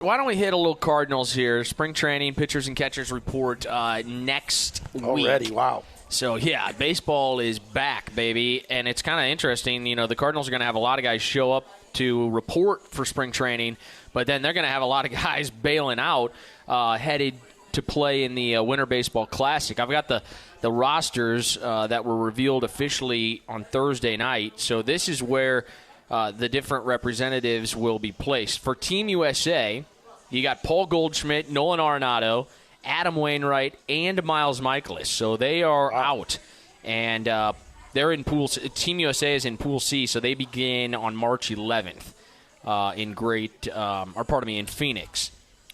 Why don't we hit a little Cardinals here? Spring training, pitchers and catchers report next week. Already, wow. So, yeah, baseball is back, baby, and it's kind of interesting. You know, the Cardinals are going to have a lot of guys show up to report for spring training, but then they're going to have a lot of guys bailing out headed to play in the Winter Baseball Classic. I've got the rosters that were revealed officially on Thursday night, so this is where the different representatives will be placed. For Team USA, you got Paul Goldschmidt, Nolan Arenado, Adam Wainwright, and Miles Michaelis. So they are out. And they're in Pool C. Team USA is in Pool C, so they begin on March 11th in Phoenix.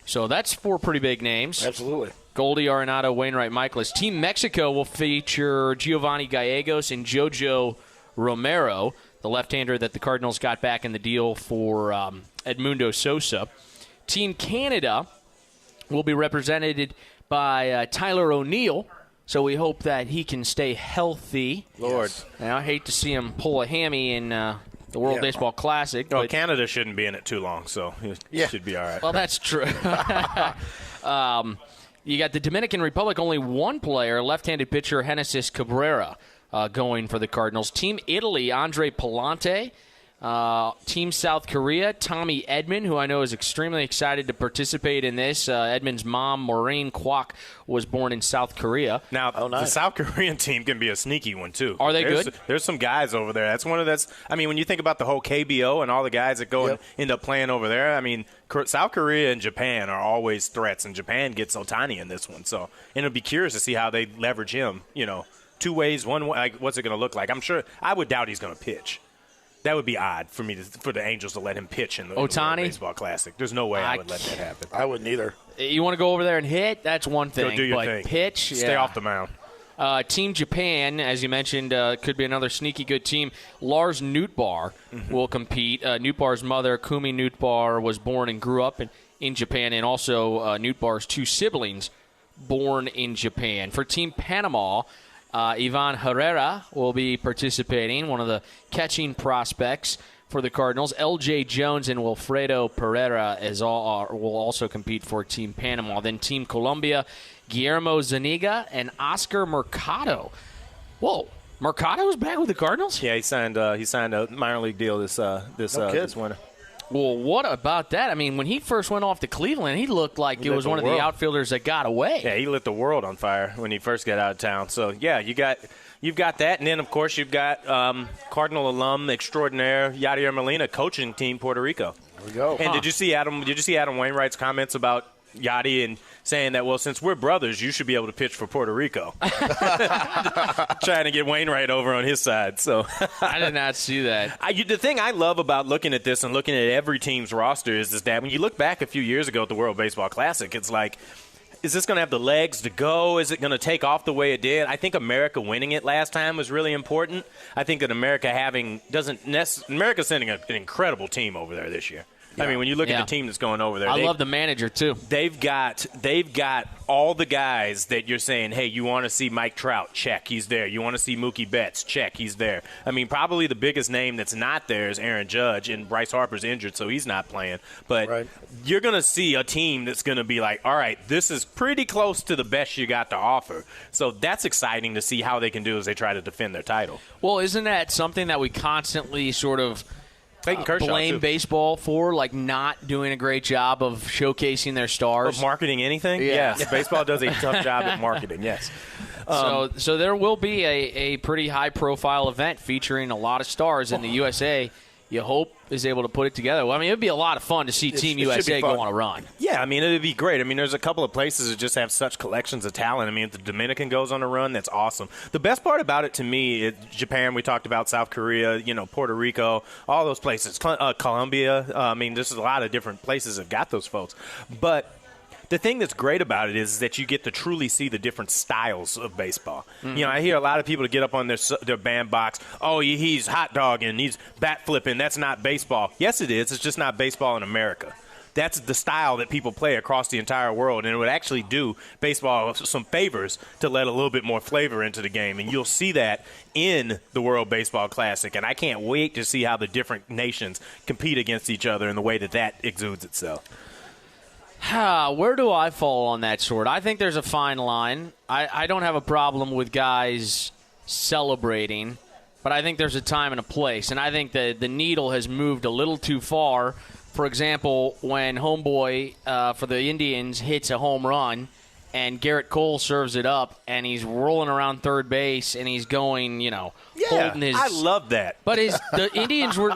So that's 4 pretty big names. Absolutely. Goldie, Arenado, Wainwright, Michaelis. Team Mexico will feature Giovanni Gallegos and Jojo Romero, the left-hander that the Cardinals got back in the deal for Edmundo Sosa. Team Canada will be represented by Tyler O'Neill, so we hope that he can stay healthy. Lord. And I hate to see him pull a hammy in the World Baseball Classic. Oh, Canada shouldn't be in it too long, so it should be all right. Well, that's true. You got the Dominican Republic, only one player, left-handed pitcher Genesis Cabrera, going for the Cardinals. Team Italy, Andre Palante. Team South Korea, Tommy Edman, who I know is extremely excited to participate in this. Edman's mom, Maureen Kwok, was born in South Korea. Now, the South Korean team can be a sneaky one, too. Are they good? There's some guys over there. When you think about the whole KBO and all the guys that go and end up playing over there, I mean, South Korea and Japan are always threats, and Japan gets Otani in this one. So, and it'll be curious to see how they leverage him, 2 ways, one way. Like, what's it going to look like? I would doubt he's going to pitch. That would be odd for the Angels to let him pitch in the World Baseball Classic. There's no way I would let that happen. I wouldn't either. You want to go over there and hit? That's one thing. Go do your thing. Pitch? Stay off the mound. Team Japan, as you mentioned, could be another sneaky good team. Lars Nootbaar will compete. Nootbaar's mother, Kumi Nootbaar, was born and grew up in Japan, and also Nootbaar's 2 siblings born in Japan. For Team Panama, Ivan Herrera will be participating, one of the catching prospects for the Cardinals. L.J. Jones and Wilfredo Pereira will also compete for Team Panama. Then Team Colombia, Guillermo Zuniga and Oscar Mercado. Whoa, Mercado's back with the Cardinals? Yeah, he signed a minor league deal this winter. Well, what about that? I mean, when he first went off to Cleveland, he looked like it was one of the outfielders that got away. Yeah, he lit the world on fire when he first got out of town. So, yeah, you've got that. And then, of course, you've got Cardinal alum extraordinaire Yadier Molina coaching Team Puerto Rico. There we go. And did you see Adam Wainwright's comments about Yachty and saying that, well, since we're brothers, you should be able to pitch for Puerto Rico. Trying to get Wainwright over on his side. So I did not see that. The thing I love about looking at this and looking at every team's roster is that when you look back a few years ago at the World Baseball Classic, it's like, is this going to have the legs to go? Is it going to take off the way it did? I think America winning it last time was really important. I think that America's sending an incredible team over there this year. Yeah. I mean, when you look at the team that's going over there, I love the manager too. They've got all the guys that you're saying, hey, you want to see Mike Trout? Check, he's there. You want to see Mookie Betts? Check, he's there. I mean, probably the biggest name that's not there is Aaron Judge, and Bryce Harper's injured, so he's not playing. But you're going to see a team that's going to be like, all right, this is pretty close to the best you got to offer. So that's exciting to see how they can do as they try to defend their title. Well, isn't that something that we constantly sort of blame too. Baseball for, like not doing a great job of showcasing their stars? Of marketing anything? Yeah. Yes. Baseball does a tough job at marketing, yes. So there will be a pretty high-profile event featuring a lot of stars in the USA. You hope is able to put it together. Well, I mean, it would be a lot of fun to see Team USA go on a run. Yeah, I mean, it would be great. I mean, there's a couple of places that just have such collections of talent. I mean, if the Dominican goes on a run, that's awesome. The best part about it to me is Japan. We talked about South Korea, Puerto Rico, all those places. Colombia. I mean, there's a lot of different places that have got those folks. But the thing that's great about it is that you get to truly see the different styles of baseball. Mm-hmm. I hear a lot of people get up on their bandbox, oh, he's hot dogging, he's bat flipping, that's not baseball. Yes, it is. It's just not baseball in America. That's the style that people play across the entire world, and it would actually do baseball some favors to let a little bit more flavor into the game, and you'll see that in the World Baseball Classic, and I can't wait to see how the different nations compete against each other in the way that exudes itself. Where do I fall on that sword? I think there's a fine line. I don't have a problem with guys celebrating, but I think there's a time and a place. And I think that the needle has moved a little too far. For example, when homeboy for the Indians hits a home run and Garrett Cole serves it up and he's rolling around third base and he's going, holding his... I love that. But the Indians were...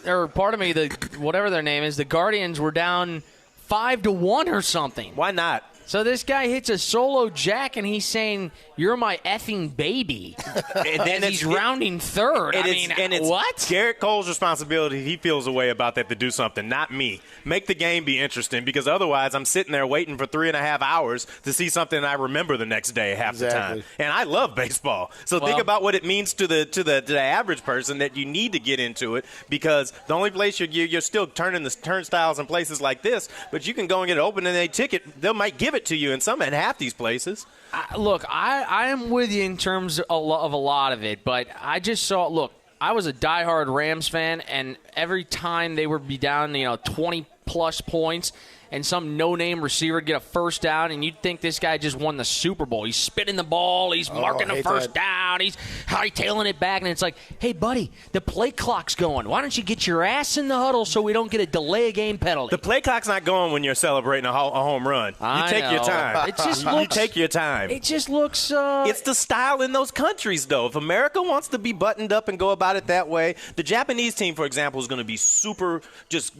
or pardon me, whatever their name is, the Guardians were down 5-1 or something. Why not? So this guy hits a solo jack, and he's saying, "You're my effing baby." And then he's rounding third. It's what? Garrett Cole's responsibility. He feels a way about that to do something, not me. Make the game be interesting, because otherwise I'm sitting there waiting for 3.5 hours to see something I remember the next day half the time. And I love baseball. So think about what it means to the average person that you need to get into it, because the only place you're still turning the turnstiles in places like this, but you can go and get it open and they might give it to you in half these places. I am with you in terms of a lot of it, but I just saw, I was a diehard Rams fan, and every time they would be down 20-plus points and some no-name receiver would get a first down, and you'd think this guy just won the Super Bowl. He's spinning the ball. He's marking the first down. He's hightailing it back, and it's like, hey, buddy, the play clock's going. Why don't you get your ass in the huddle so we don't get a delay game penalty? The play clock's not going when you're celebrating a home run. You take your time. It just looks, you take your time. It just looks... It's the style in those countries, though. If America wants to be buttoned up and go about it that way, the Japanese team, for example, is going to be super just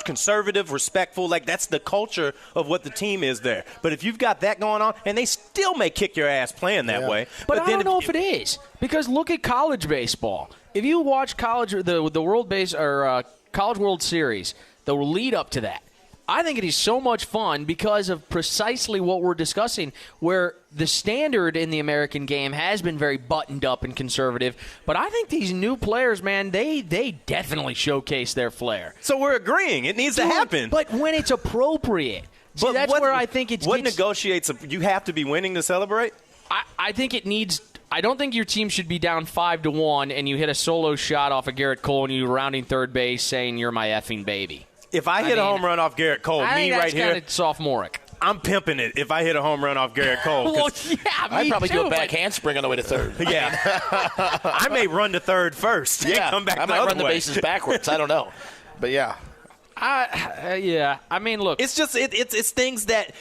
conservative, respectful. Like, that's the culture of what the team is there. But if you've got that going on, and they still may kick your ass playing that way. But I don't know if it is, because look at college baseball. If you watch the World Base or College World Series, the lead up to that, I think it is so much fun because of precisely what we're discussing, where the standard in the American game has been very buttoned up and conservative. But I think these new players, man, they definitely showcase their flair. So we're agreeing. It needs to happen. But when it's appropriate. See, that's where I think it's... What negotiates... You have to be winning to celebrate? I think it needs... I don't think your team should be down 5-1 and you hit a solo shot off of Garrett Cole and you rounding third base saying, "You're my effing baby." If I hit a home run off Garrett Cole, me right here, kind of sophomoric. I'm pimping it if I hit a home run off Garrett Cole. Well, yeah, I'd probably do a back handspring on the way to third. Yeah. I may run to third first. Yeah. Come back I might run the bases backwards. I don't know. But, yeah. Yeah. I mean, look. It's just it's things that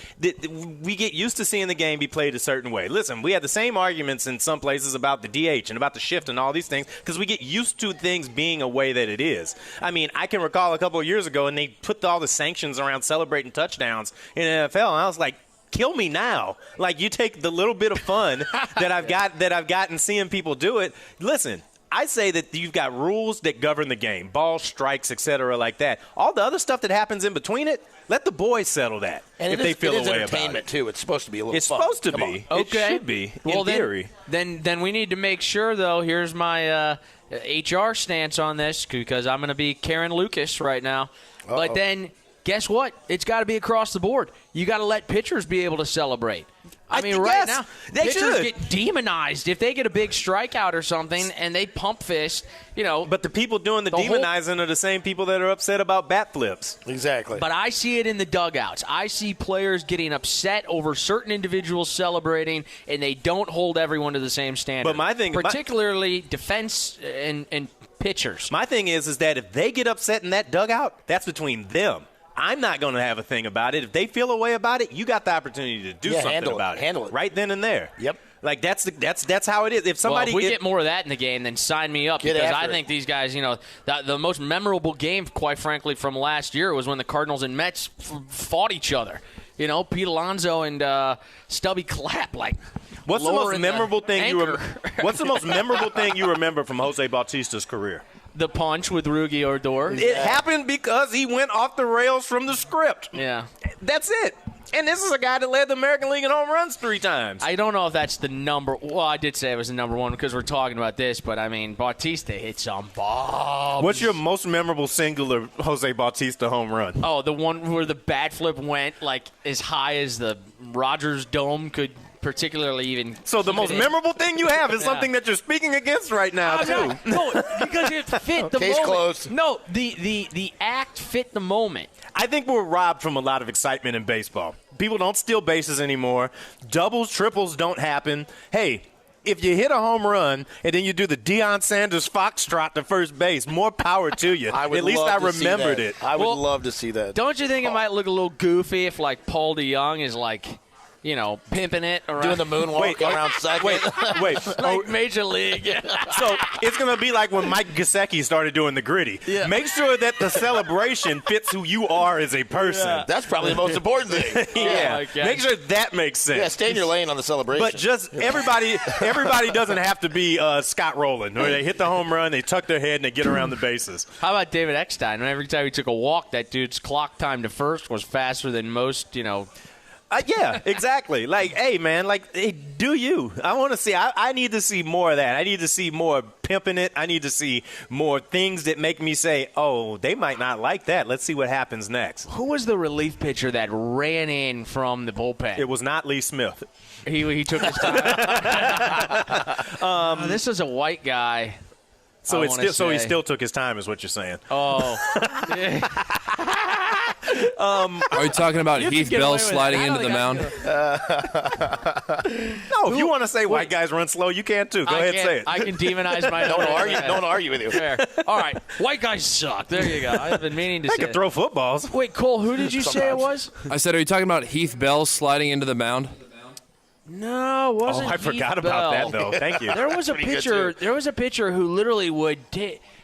we get used to seeing the game be played a certain way. Listen, we have the same arguments in some places about the DH and about the shift and all these things because we get used to things being a way that it is. I mean, I can recall a couple of years ago, and they put all the sanctions around celebrating touchdowns in the NFL, and I was like, kill me now. Like, you take the little bit of fun that I've gotten seeing people do it. Listen, I say that you've got rules that govern the game, balls, strikes, etc., like that. All the other stuff that happens in between it, let the boys settle that. And if they feel a way about it. It's entertainment too. It's supposed to be a little. It's fun. supposed to Come be. on. Okay. It should be. In theory. Then we need to make sure, though. Here's my HR stance on this, because I'm going to be Karen Lucas right now. Uh-oh. But then, guess what? It's got to be across the board. You got to let pitchers be able to celebrate. I mean, right now, pitchers get demonized if they get a big strikeout or something and they pump fist, But the people doing the demonizing are the same people that are upset about bat flips. Exactly. But I see it in the dugouts. I see players getting upset over certain individuals celebrating, and they don't hold everyone to the same standard. But my thing, particularly defense and pitchers. My thing is that if they get upset in that dugout, that's between them. I'm not going to have a thing about it. If they feel a way about it, you got the opportunity to do something about it. Handle it. Right then and there. Yep. Like, that's how it is. If we get more of that in the game, then sign me up. Because I think these guys, the most memorable game, quite frankly, from last year was when the Cardinals and Mets fought each other. Pete Alonso and Stubby Clapp. Like, what's the most memorable thing What's the most memorable thing you remember from Jose Bautista's career? The punch with Rugi Odor. It happened because he went off the rails from the script. Yeah. That's it. And this is a guy that led the American League in home runs 3 times. I don't know if that's the number. Well, I did say it was the number one because we're talking about this, but I mean, Bautista hit some bombs. What's your most memorable singular Jose Bautista home run? Oh, the one where the bat flip went like as high as the Rogers Dome could particularly even. So the most memorable thing you have is something that you're speaking against right now, too. No, because it fit the Case moment. closed. No, the act fit the moment. I think we're robbed from a lot of excitement in baseball. People don't steal bases anymore. Doubles, triples don't happen. Hey, if you hit a home run and then you do the Deion Sanders foxtrot to first base, more power to you. At least I remembered it. I would love to see that. Don't you think it might look a little goofy if, like, Paul DeYoung is, like, pimping it around? Doing the moonwalk around second. Wait. Like Major League. So it's going to be like when Mike Gesicki started doing the gritty. Yeah. Make sure that the celebration fits who you are as a person. Yeah. That's probably the most important thing. Yeah. Okay. Make sure that makes sense. Yeah, stay in your lane on the celebration. But just everybody doesn't have to be Scott Rowland, where they hit the home run, they tuck their head, and they get around the bases. How about David Eckstein? Every time he took a walk, that dude's clock time to first was faster than most, Yeah, exactly. Like, hey, man, hey, do you? I want to see. I need to see more of that. I need to see more pimping it. I need to see more things that make me say, oh, they might not like that. Let's see what happens next. Who was the relief pitcher that ran in from the bullpen? It was not Lee Smith. He took his time. This is a white guy. So he still took his time, is what you're saying. Oh. Are you talking about Heath Bell sliding into the mound? No, if you want to say white guys run slow, you can too. Go ahead and say it. I can demonize my don't argue with you. Fair. All right. White guys suck. There you go. I've been meaning to say I can throw footballs. Wait, Cole, who did you say it was? I said, are you talking about Heath Bell sliding into the mound? No, it wasn't. I forgot Heath about Bell. that, though. Thank you. There was a pitcher. There was a pitcher who literally would.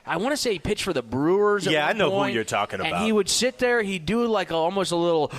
I want to say he pitched for the Brewers. Yeah, I know point, who you're talking about. And he would sit there. He'd do like almost a little.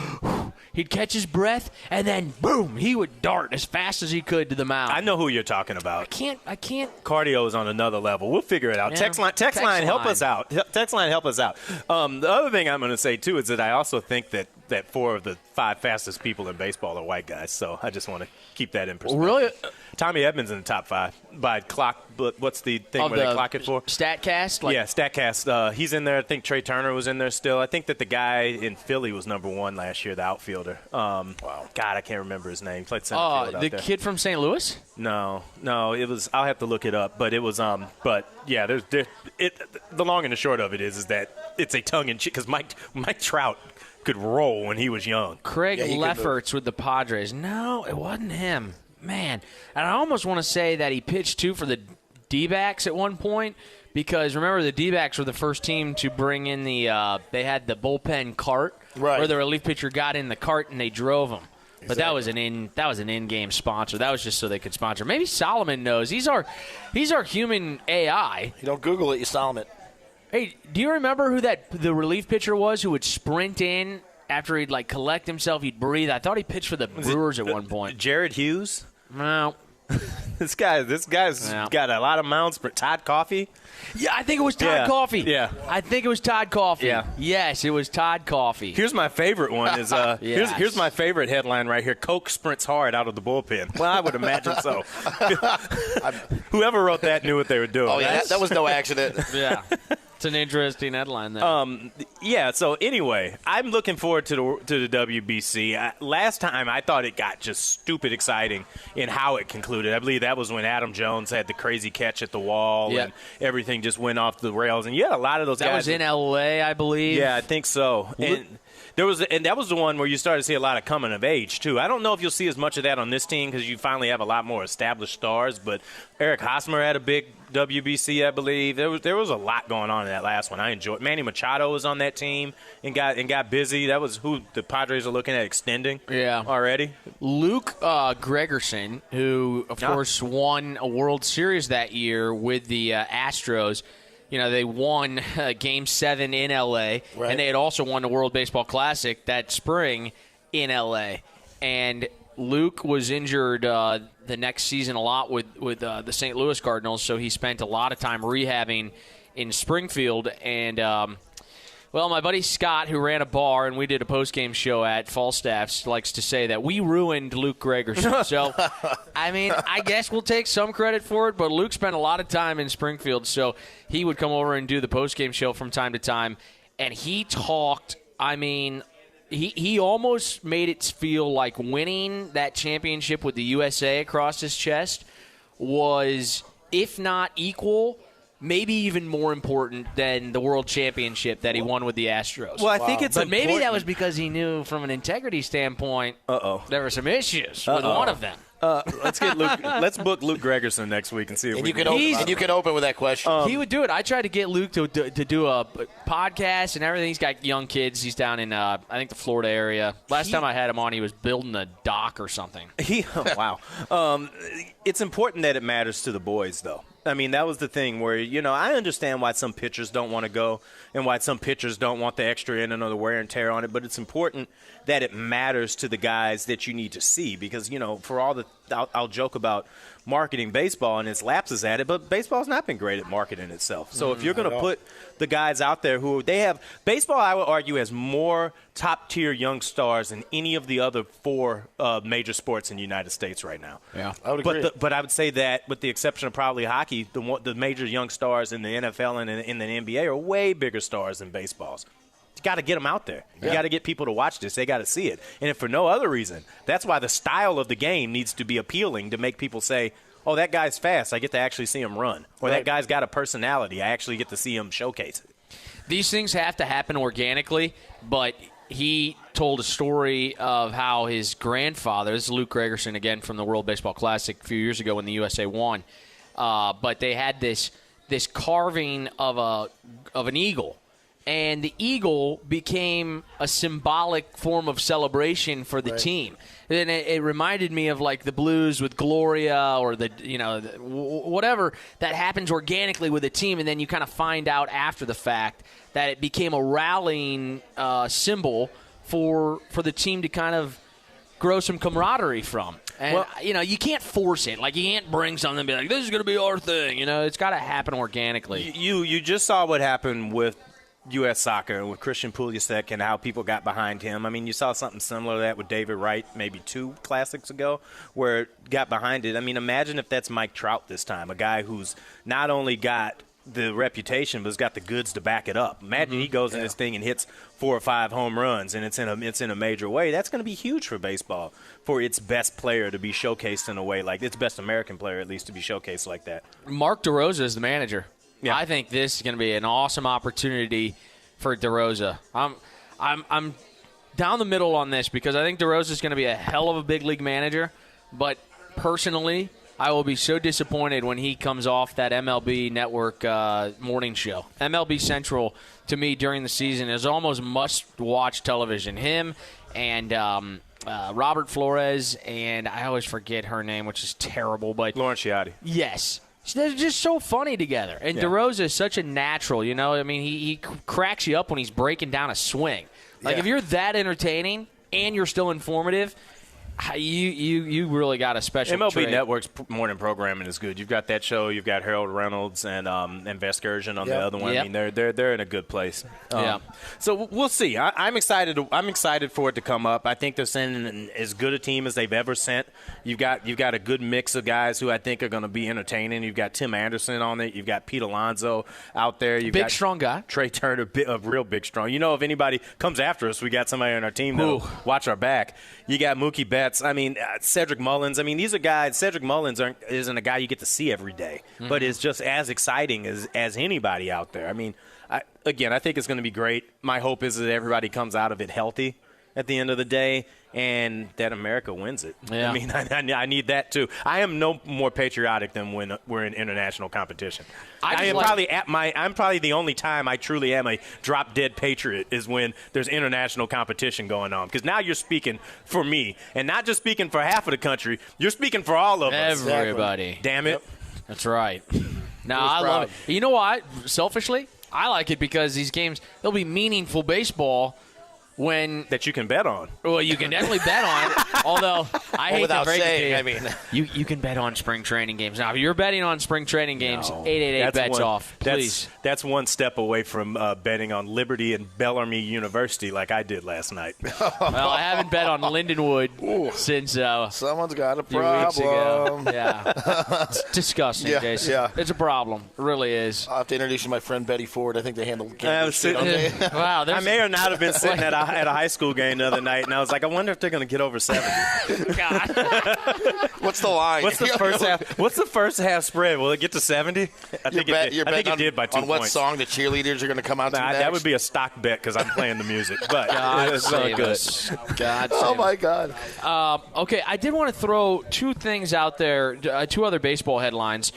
He'd catch his breath, and then boom, he would dart as fast as he could to the mound. I know who you're talking about. I can't. Cardio is on another level. We'll figure it out. Yeah. Text line, help us out. Text line, help us out. The other thing I'm going to say, too, is that I also think that 4 of the 5 fastest people in baseball are white guys. So I just want to keep that in perspective. Really? Tommy Edmonds in the top 5 by clock. But what's the thing where they clock it for? StatCast? Yeah, StatCast. He's in there. I think Trey Turner was in there still. I think that the guy in Philly was number 1 last year, the outfielder. Wow. God, I can't rember his name. He played center field out the there. kid from St. Louis? No, it was. I'll have to look it up, but it was. But yeah, the long and the short of it is that it's a tongue in cheek because Mike Trout could roll when he was young. Craig Lefferts with the Padres. No, it wasn't him. Man, and I almost want to say that he pitched too for the D-backs at one point because remember the D-backs were the first team to bring in the. They had the bullpen cart where the relief pitcher got in the cart and they drove him. But that was an in-game sponsor. That was just so they could sponsor. Maybe Solomon knows. He's our human AI. You don't Google it, you Solomon. Hey, do you remember who the relief pitcher was who would sprint in after he'd like collect himself? He'd breathe. I thought he pitched for the Brewers at one point. Jared Hughes. No. This guy's got a lot of mounts. Todd Coffey. Yeah, I think it was Todd Coffey. Yeah, I think it was Todd Coffey. Yeah. Yes, it was Todd Coffey. Here's my favorite one. Yes. Here's my favorite headline right here. Coke sprints hard out of the bullpen. Well, I would imagine so. Whoever wrote that knew what they were doing. Oh yeah, that was no accident. Yeah. It's an interesting headline there. Yeah, so anyway, I'm looking forward to the WBC. Last time, I thought it got just stupid exciting in how it concluded. I believe that was when Adam Jones had the crazy catch at the wall and everything just went off the rails. And you had a lot of those guys. That was in L.A., I believe. Yeah, I think so. And that was the one where you started to see a lot of coming of age, too. I don't know if you'll see as much of that on this team because you finally have a lot more established stars, but Eric Hosmer had a big WBC, I believe. There was a lot going on in that last one. I enjoyed. Manny Machado was on that team and got busy. That was who the Padres are looking at extending already. Luke Gregerson, who, of course, won a World Series that year with the Astros. You know, they won Game 7 in L.A., and they had also won the World Baseball Classic that spring in L.A. And Luke was injured the next season a lot with the St. Louis Cardinals, so he spent a lot of time rehabbing in Springfield. And, well, my buddy Scott, who ran a bar and we did a post-game show at Falstaff's, likes to say that we ruined Luke Gregerson. So, I mean, I guess we'll take some credit for it, but Luke spent a lot of time in Springfield, so he would come over and do the post-game show from time to time. And he talked, I mean, he almost made it feel like winning that championship with the USA across his chest was, if not equal, maybe even more important than the world championship that he won with the Astros. Well, I think it's But maybe important. that was because he knew from an integrity standpoint there were some issues with Uh-oh. one of them. Let's get Luke. Let's book Luke Gregerson next week and see if And we you can. can open with that question. He would do it. I tried to get Luke to do a podcast and everything. He's got young kids. He's down in, I think, the Florida area. Last time I had him on, he was building a dock or something. Wow. It's important that it matters to the boys, though. I mean, that was the thing where, I understand why some pitchers don't want to go and why some pitchers don't want the extra inning or the wear and tear on it, but it's important that it matters to the guys that you need to see because, for all the I'll joke about marketing baseball and its lapses at it, but baseball's not been great at marketing itself. So if you're going to put the guys out there who they have – baseball, I would argue, has more top-tier young stars than any of the other four major sports in the United States right now. Yeah, I would agree. But I would say that with the exception of probably hockey, the major young stars in the NFL and in the NBA are way bigger stars than baseballs. You got to get them out there. You got to get people to watch this. They got to see it. And if for no other reason, that's why the style of the game needs to be appealing to make people say, oh, that guy's fast. I get to actually see him run. Or that guy's got a personality. I actually get to see him showcase it. These things have to happen organically, but he told a story of how his grandfather, this is Luke Gregerson again from the World Baseball Classic a few years ago when the USA won, but they had this carving of an eagle. And the eagle became a symbolic form of celebration for the team. And it reminded me of like the Blues with Gloria or whatever that happens organically with a team, and then you kind of find out after the fact that it became a rallying symbol for the team to kind of grow some camaraderie from. And, you can't force it. Like, you can't bring something and be like, this is going to be our thing. It's got to happen organically. You just saw what happened with U.S. Soccer with Christian Pulisic and how people got behind him. I mean, you saw something similar to that with David Wright maybe 2 classics ago where it got behind it. I mean, imagine if that's Mike Trout this time, a guy who's not only got the reputation but has got the goods to back it up. Imagine he goes in this thing and hits 4 or 5 home runs and it's in a major way. That's going to be huge for baseball, for its best player to be showcased in a way like its best American player at least to be showcased like that. Mark DeRosa is the manager. Yeah. I think this is going to be an awesome opportunity for DeRosa. I'm down the middle on this because I think DeRosa is going to be a hell of a big league manager, but personally, I will be so disappointed when he comes off that MLB Network morning show. MLB Central, to me, during the season is almost must-watch television. Him and Robert Flores, and I always forget her name, which is terrible. But Lauren Ciotti. Yes. They're just so funny together. And DeRosa is such a natural, I mean, he cracks you up when he's breaking down a swing. Like, if you're that entertaining and you're still informative, you really got a special MLB trait. Network's morning programming is good. You've got that show. You've got Harold Reynolds and Vescursion on the other one. I mean, they're in a good place. So we'll see. I'm excited. I'm excited for it to come up. I think they're sending as good a team as they've ever sent. You've got a good mix of guys who I think are going to be entertaining. You've got Tim Anderson on it. You've got Pete Alonso out there. You've got strong guy. Trey Turner, a real big strong. If anybody comes after us, we got somebody on our team that'll watch our back. You got Mookie Betts. I mean, Cedric Mullins. I mean, these are guys. Cedric Mullins isn't a guy you get to see every day, but is just as exciting as anybody out there. I mean, I think it's going to be great. My hope is that everybody comes out of it healthy at the end of the day, and that America wins it. Yeah. I mean, I need that too. I am no more patriotic than when we're in international competition. I'm probably the only time I truly am a drop dead patriot is when there's international competition going on. Because now you're speaking for me, and not just speaking for half of the country. You're speaking for all of us. Everybody. Damn it. Yep. That's right. No, I love it. You know what? Selfishly, I like it because these games, they'll be meaningful baseball. That you can bet on. Well, you can definitely bet on it. Although I hate without to break saying, it I to you, mean. you can bet on spring training games. Now, if you're betting on spring training games, 888 bets off, please. That's one step away from betting on Liberty and Bellarmine University like I did last night. Well, I haven't bet on Lindenwood since Someone's got a few weeks ago. problem. Yeah. It's disgusting, Yeah, Jason. yeah. It's a problem. It really is. I'll have to introduce you to my friend Betty Ford. I think they handle I was sitting Wow, I may or not have been sitting at a high school game the other night, and I was like, I wonder if they're going to get over 70. God. What's the line? What's the first half? What's the first half spread? Will it get to 70? I think it did by 2 on what points. song the cheerleaders are going to come out to next? That would be a stock bet because I'm playing the music. But God it's all save good. us. God Oh, save my us. God. Okay, I did want to throw two things out there, two other baseball headlines.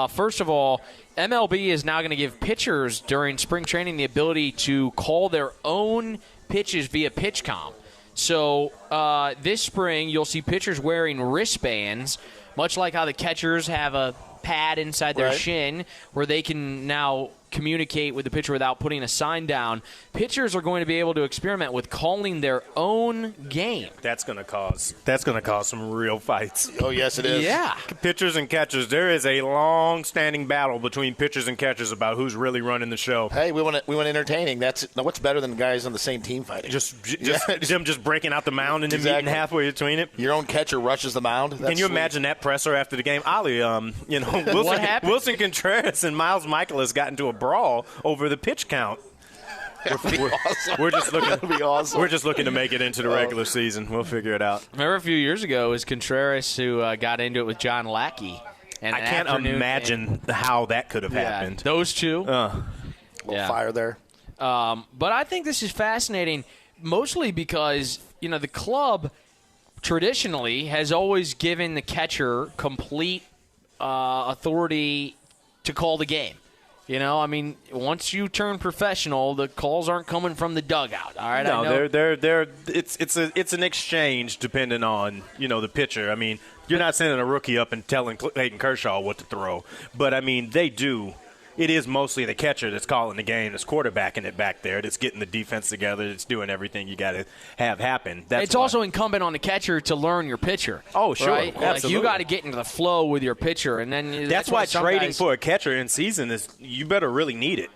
First of all, MLB is now going to give pitchers during spring training the ability to call their own pitches via PitchCom. So this spring, you'll see pitchers wearing wristbands, much like how the catchers have a pad inside their shin where they can now communicate with the pitcher without putting a sign down. Pitchers are going to be able to experiment with calling their own game. That's going to cause some real fights. Oh, yes, it is. Yeah. Pitchers and catchers, there is a long-standing battle between pitchers and catchers about who's really running the show. Hey, we want entertaining. What's better than guys on the same team fighting? Them just breaking out the mound and then Exactly. meeting halfway between it. Your own catcher rushes the mound. That's Can you sweet. imagine that presser after the game? Ollie, What happened? Wilson Contreras and Miles Michaelis got into a brawl over the pitch count. We're just looking. That would be awesome. We're just looking to make it into the regular season. We'll figure it out. Remember a few years ago, it was Contreras who got into it with John Lackey. And I can't imagine how that could have happened. Those two. Little fire there. But I think this is fascinating, mostly because, the club traditionally has always given the catcher complete authority to call the game. Once you turn professional, the calls aren't coming from the dugout. All right, No, they're it's an exchange depending on the pitcher. I mean, you're not sending a rookie up and telling Clayton Kershaw what to throw, but I mean they do. It is mostly the catcher that's calling the game, that's quarterbacking it back there, that's getting the defense together, that's doing everything you got to have happen. It's also incumbent on the catcher to learn your pitcher. Oh, sure. Right? Absolutely. Like you got to get into the flow with your pitcher, and then that's why some trading guys, for a catcher in season is you better really need it.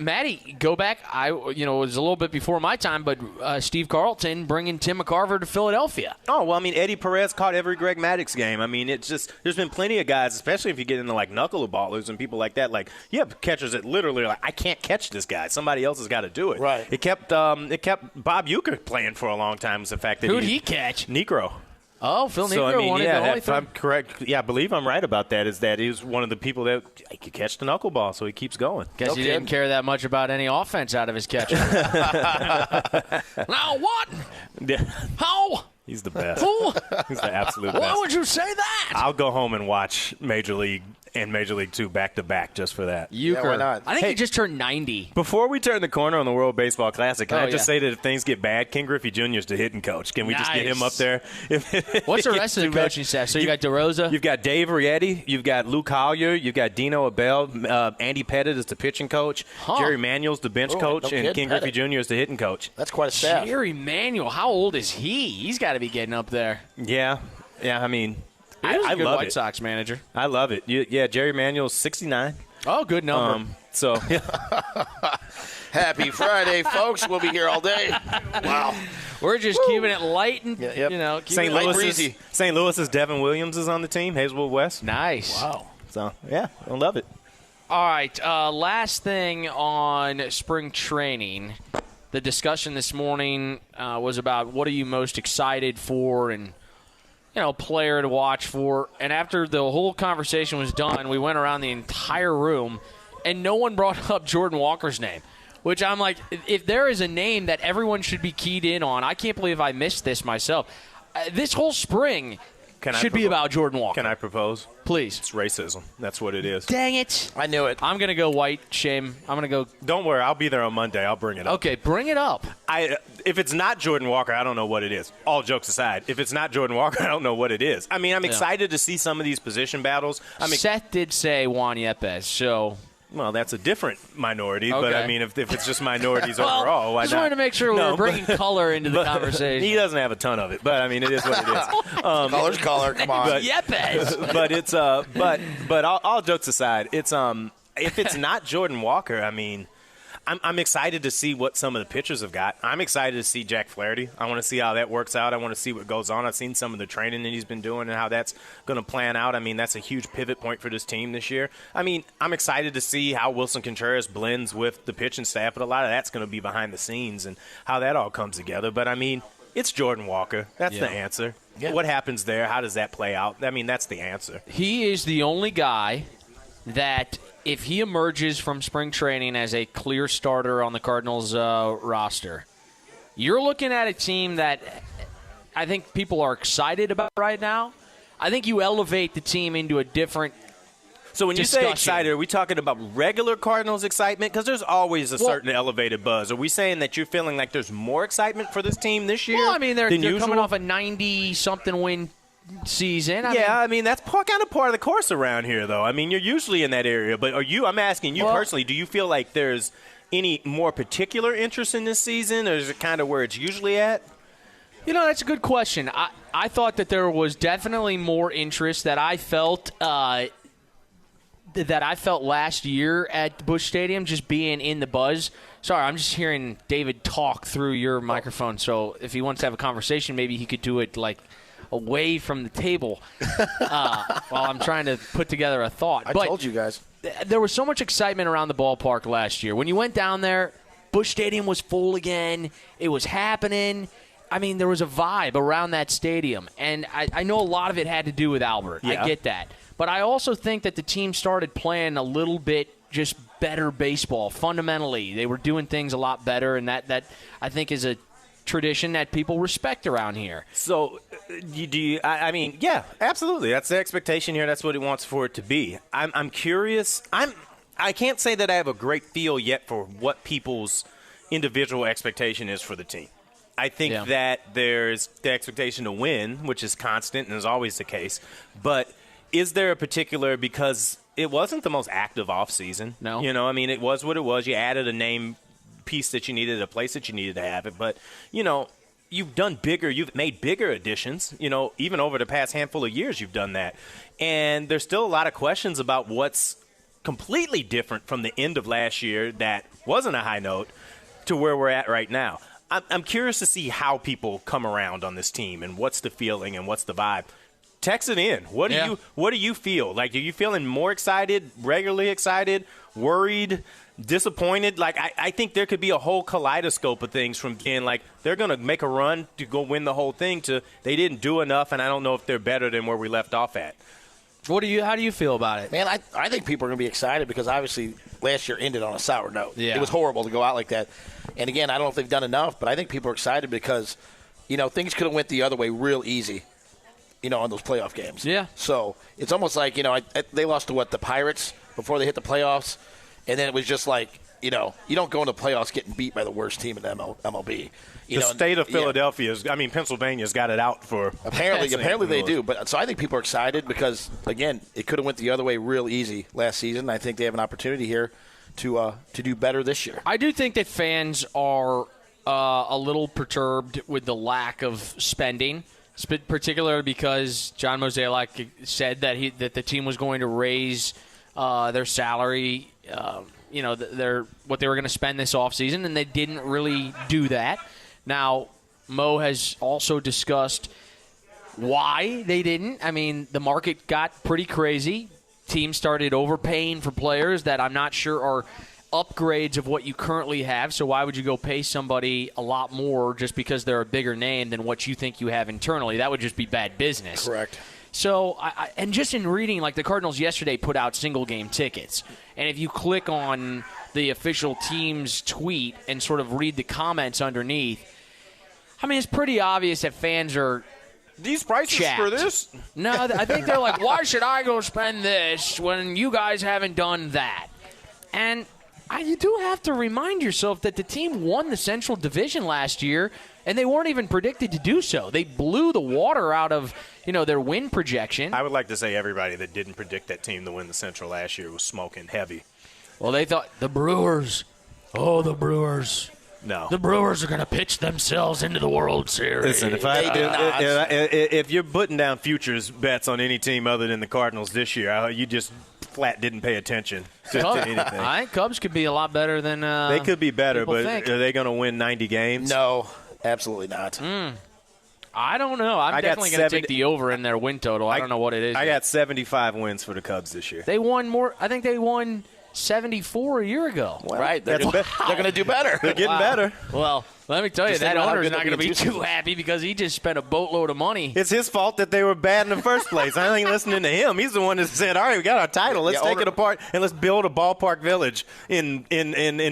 Matty, go back. It was a little bit before my time, but Steve Carlton bringing Tim McCarver to Philadelphia. Oh, well, I mean, Eddie Perez caught every Greg Maddux game. I mean, it's just there's been plenty of guys, especially if you get into like knuckleballers and people like that. Like, you have catchers that literally are like, I can't catch this guy. Somebody else has got to do it. Right. It kept Bob Uecker playing for a long time. Was the fact that Who'd he catch? Negro. Oh, Phil Negro So, I mean, wanted yeah, the only if I'm correct, I believe I'm right about that, is that he was one of the people that he could catch the knuckleball, so he keeps going. Guess he didn't care that much about any offense out of his catcher. Now what? Yeah. How? He's the best. Who? He's the absolute Why best. would you say that? I'll go home and watch Major League and Major League 2 back-to-back just for that. Euchre. why not? I think he just turned 90. Before we turn the corner on the World Baseball Classic, can I just yeah. say that if things get bad, Ken Griffey Jr. is the hitting coach. Can we just get him up there? What's the rest of the coaching staff? So you got DeRosa? You've got Dave Rietti. You've got Luke Collier. You've got Dino Abell. Andy Pettit is the pitching coach. Jerry Manuel's the bench coach. no And kid, Ken Griffey Jr. is the hitting coach. That's quite a staff. Jerry Manuel. How old is he? He's got to be getting up there. Yeah, I mean, He was I a good love White it. Sox manager. I love it. Yeah, Jerry Manuel's 69. Oh, good number. So Happy Friday, folks. We'll be here all day. Wow. We're just keeping it light and, Yep. St. light Louis's breezy. St. Louis's Devin Williams is on the team. Hazelwood West. Nice. Wow. So yeah, I love it. All right, last thing on spring training. The discussion this morning was about what are you most excited for and, player to watch for. And after the whole conversation was done, we went around the entire room, and no one brought up Jordan Walker's name, which I'm like, if there is a name that everyone should be keyed in on, I can't believe I missed this myself. This whole spring should be about Jordan Walker. Can I propose? Please. It's racism. That's what it is. Dang it. I knew it. I'm going to go white, shame. I'm going to go. Don't worry, I'll be there on Monday. I'll bring it up. Okay, bring it up. If it's not Jordan Walker, I don't know what it is. All jokes aside, if it's not Jordan Walker, I don't know what it is. I mean, I'm excited to see some of these position battles. Seth did say Juan Yepes, so Well, that's a different minority, Okay. but I mean, if it's just minorities Well, overall, why just not? wanted to make sure we were bringing color into the but conversation. He doesn't have a ton of it, but I mean, it is what it is. Color's color. Come on. Yepes. But it's but all jokes aside, it's if it's not Jordan Walker, I mean, I'm excited to see what some of the pitchers have got. I'm excited to see Jack Flaherty. I want to see how that works out. I want to see what goes on. I've seen some of the training that he's been doing and how that's going to plan out. I mean, that's a huge pivot point for this team this year. I mean, I'm excited to see how Wilson Contreras blends with the pitching staff, but a lot of that's going to be behind the scenes and how that all comes together. But, I mean, it's Jordan Walker. That's the answer. Yeah. What happens there? How does that play out? I mean, that's the answer. He is the only guy that if he emerges from spring training as a clear starter on the Cardinals roster, you're looking at a team that I think people are excited about right now. I think you elevate the team into a different So when discussion. you say excited, are we talking about regular Cardinals excitement? Because there's always a certain elevated buzz. Are we saying that you're feeling like there's more excitement for this team this year? Well, I mean, they're usual? coming off a 90-something win season. I mean, that's kind of part of the course around here, though. I mean, you're usually in that area. But I'm asking you personally, do you feel like there's any more particular interest in this season, or is it kind of where it's usually at? You know, that's a good question. I thought that there was definitely more interest that I felt last year at Busch Stadium, just being in the buzz. Sorry, I'm just hearing David talk through your microphone. So if he wants to have a conversation, maybe he could do it like away from the table while I'm trying to put together a thought. I told you guys. There was so much excitement around the ballpark last year. When you went down there, Busch Stadium was full again. It was happening. I mean, there was a vibe around that stadium. And I know a lot of it had to do with Albert. Yeah. I get that. But I also think that the team started playing a little bit just better baseball. Fundamentally, they were doing things a lot better, and that I think is a tradition that people respect around here. So, I mean, yeah, absolutely. That's the expectation here. That's what he wants for it to be. I'm curious. I can't say that I have a great feel yet for what people's individual expectation is for the team. I think that there's the expectation to win, which is constant and is always the case. But is there a particular, because it wasn't the most active offseason. No. You know, I mean, it was what it was. You added a name piece that you needed, a place that you needed to have it. But, you know, you've made bigger additions. You know, even over the past handful of years you've done that. And there's still a lot of questions about what's completely different from the end of last year that wasn't a high note to where we're at right now. I'm curious to see how people come around on this team and what's the feeling and what's the vibe. Text it in. What do you feel? Like, are you feeling more excited, regularly excited, worried, disappointed? Like, I think there could be a whole kaleidoscope of things from being like they're going to make a run to go win the whole thing to they didn't do enough, and I don't know if they're better than where we left off at. How do you feel about it? Man, I think people are going to be excited because obviously last year ended on a sour note. Yeah. It was horrible to go out like that. And again, I don't know if they've done enough, but I think people are excited because, you know, things could have went the other way real easy, you know, on those playoff games. Yeah. So it's almost like, you know, they lost to the Pirates before they hit the playoffs, and then it was just like, you know, you don't go into playoffs getting beat by the worst team in the MLB. The state of Philadelphia, Pennsylvania's got it out for. Apparently they do. But so I think people are excited because, again, it could have went the other way real easy last season. I think they have an opportunity here to do better this year. I do think that fans are a little perturbed with the lack of spending, particularly because John Mozeliak said that the team was going to raise their salary. You know, what they were going to spend this offseason, and they didn't really do that. Now, Mo has also discussed why they didn't. I mean, the market got pretty crazy. Teams started overpaying for players that I'm not sure are upgrades of what you currently have. So why would you go pay somebody a lot more just because they're a bigger name than what you think you have internally? That would just be bad business. Correct. So, and just in reading, like the Cardinals yesterday put out single-game tickets. And if you click on the official team's tweet and sort of read the comments underneath, I mean, it's pretty obvious that fans are these prices chapped. For this? No, I think they're like, why should I go spend this when you guys haven't done that? And you do have to remind yourself that the team won the Central Division last year, and they weren't even predicted to do so. They blew the water out of, you know, their win projection. I would like to say everybody that didn't predict that team to win the Central last year was smoking heavy. Well, they thought the Brewers. Oh, the Brewers. No. The Brewers are going to pitch themselves into the World Series. Listen, if you're putting down futures bets on any team other than the Cardinals this year, you just flat didn't pay attention to anything. I think Cubs could be a lot better than they could be better, but think. are they going to win 90 games? No, absolutely not. I don't know. I'm definitely going to take the over in their win total. I don't know what it is. I got 75 wins for the Cubs this year. They won more. I think they won 74 a year ago. Well, right. They're going to do better. They're getting better. Well, let me tell you, Just that think about how owner's good not going to they'll be be in too happy because he just spent a boatload of money. It's his fault that they were bad in the first place. I ain't listening to him. He's the one that said, all right, we got our title. Let's take it apart and let's build a ballpark village in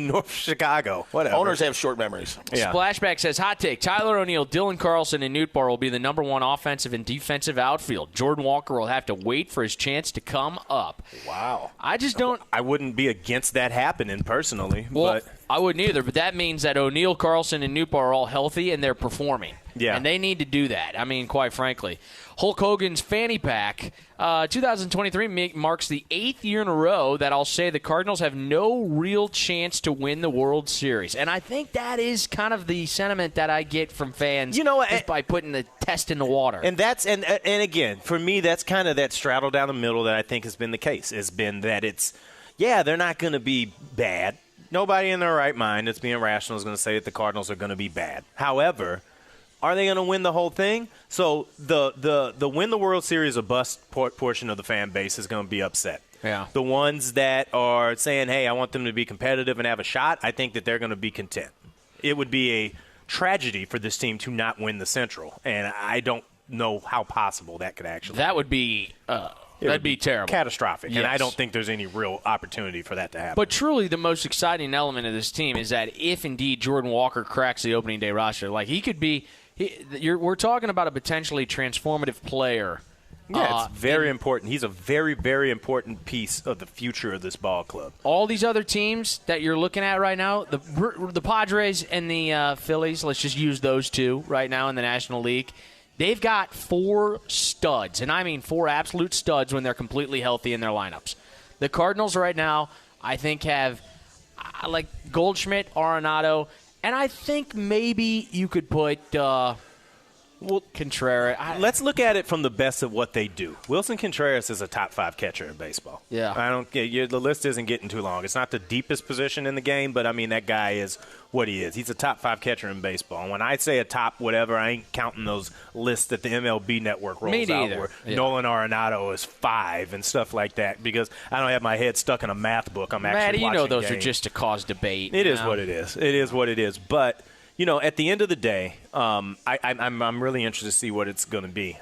North Chicago. Whatever. Owners have short memories. Yeah. Splashback says, hot take, Tyler O'Neill, Dylan Carlson, and Newt Barr will be the number one offensive and defensive outfield. Jordan Walker will have to wait for his chance to come up. Wow. I just don't. I wouldn't be against that happening personally. Well, but I wouldn't either, but that means that O'Neill, Carlson, and Newt Barr are all healthy and they're performing. Yeah. And they need to do that. I mean, quite frankly. Hulk Hogan's fanny pack. 2023 marks the 8th year in a row that I'll say the Cardinals have no real chance to win the World Series. And I think that is kind of the sentiment that I get from fans just by putting the test in the water. And that's and again, for me, that's kind of that straddle down the middle that I think has been the case. Has been that they're not going to be bad. Nobody in their right mind that's being rational is going to say that the Cardinals are going to be bad. However, are they going to win the whole thing? So the win the World Series or bust portion of the fan base is going to be upset. Yeah. The ones that are saying, hey, I want them to be competitive and have a shot, I think that they're going to be content. It would be a tragedy for this team to not win the Central, and I don't know how possible that could actually That would be that'd be terrible. Catastrophic. Yes. And I don't think there's any real opportunity for that to happen. But truly, the most exciting element of this team is that if indeed Jordan Walker cracks the opening day roster, like he could be, we're talking about a potentially transformative player. Yeah, it's very important. He's a very, very important piece of the future of this ball club. All these other teams that you're looking at right now, the Padres and the Phillies, let's just use those two right now in the National League. They've got 4 studs, and I mean 4 absolute studs when they're completely healthy in their lineups. The Cardinals right now, I think, have like Goldschmidt, Arenado, and I think maybe you could put Contreras. Let's look at it from the best of what they do. Wilson Contreras is a top 5 catcher in baseball. Yeah. The list isn't getting too long. It's not the deepest position in the game, but I mean that guy is what he is. He's a top 5 catcher in baseball. And when I say a top whatever, I ain't counting those lists that the MLB network rolls out where Nolan Arenado is 5 and stuff like that, because I don't have my head stuck in a math book. I'm actually watching Matt, those games. are just to cause debate. It is what it is. It is what it is. But at the end of the day, I'm really interested to see what it's going to be.